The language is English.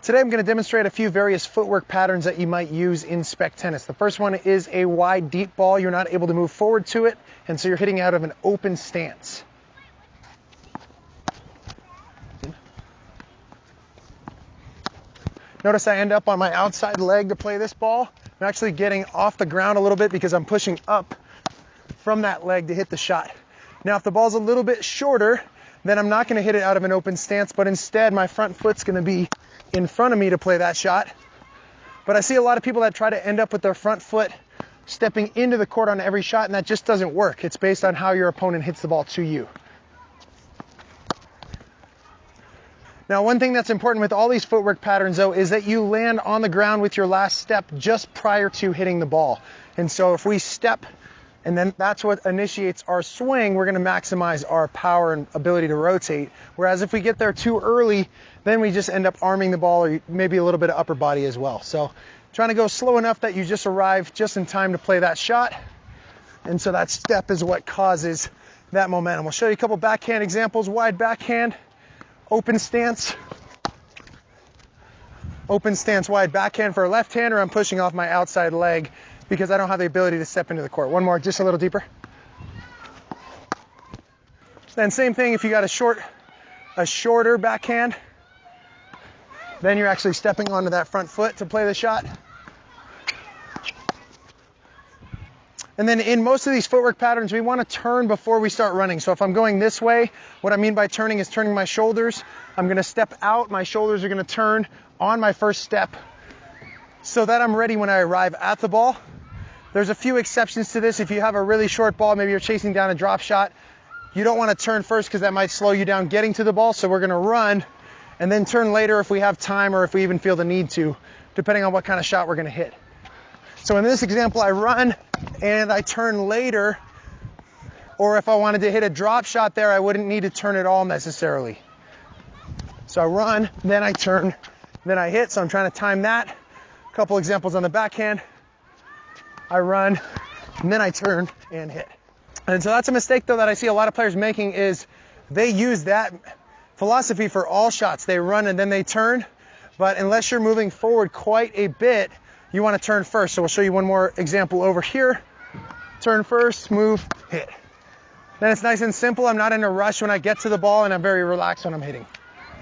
Today I'm going to demonstrate a few various footwork patterns that you might use in Spec Tennis. The first one is a wide, deep ball. You're not able to move forward to it, and so you're hitting out of an open stance. Notice I end up on my outside leg to play this ball. I'm actually getting off the ground a little bit because I'm pushing up from that leg to hit the shot. Now, if the ball's a little bit shorter, then I'm not going to hit it out of an open stance, but instead my front foot's going to be in front of me to play that shot. But I see a lot of people that try to end up with their front foot stepping into the court on every shot, and that just doesn't work. It's based on how your opponent hits the ball to you. Now, one thing that's important with all these footwork patterns, though, is that you land on the ground with your last step just prior to hitting the ball. And so if we step, and then that's what initiates our swing, we're going to maximize our power and ability to rotate. Whereas if we get there too early, then we just end up arming the ball, or maybe a little bit of upper body as well. So trying to go slow enough that you just arrive just in time to play that shot. And so that step is what causes that momentum. We'll show you a couple backhand examples. Wide backhand, open stance, wide backhand for a left-hander. I'm pushing off my outside leg because I don't have the ability to step into the court. One more, just a little deeper. Then same thing if you got a shorter backhand, then you're actually stepping onto that front foot to play the shot. And then in most of these footwork patterns, we want to turn before we start running. So if I'm going this way, what I mean by turning is turning my shoulders. I'm going to step out, my shoulders are going to turn on my first step so that I'm ready when I arrive at the ball. There's a few exceptions to this. If you have a really short ball, maybe you're chasing down a drop shot, you don't want to turn first because that might slow you down getting to the ball. So we're going to run and then turn later if we have time or if we even feel the need to, depending on what kind of shot we're going to hit. So in this example, I run and I turn later, or if I wanted to hit a drop shot there, I wouldn't need to turn at all necessarily. So I run, then I turn, then I hit. So I'm trying to time that. A couple examples on the backhand. I run, and then I turn and hit. And so that's a mistake, though, that I see a lot of players making is they use that philosophy for all shots. They run and then they turn, but unless you're moving forward quite a bit, you want to turn first. So we'll show you one more example over here. Turn first, move, hit. Then it's nice and simple. I'm not in a rush when I get to the ball, and I'm very relaxed when I'm hitting.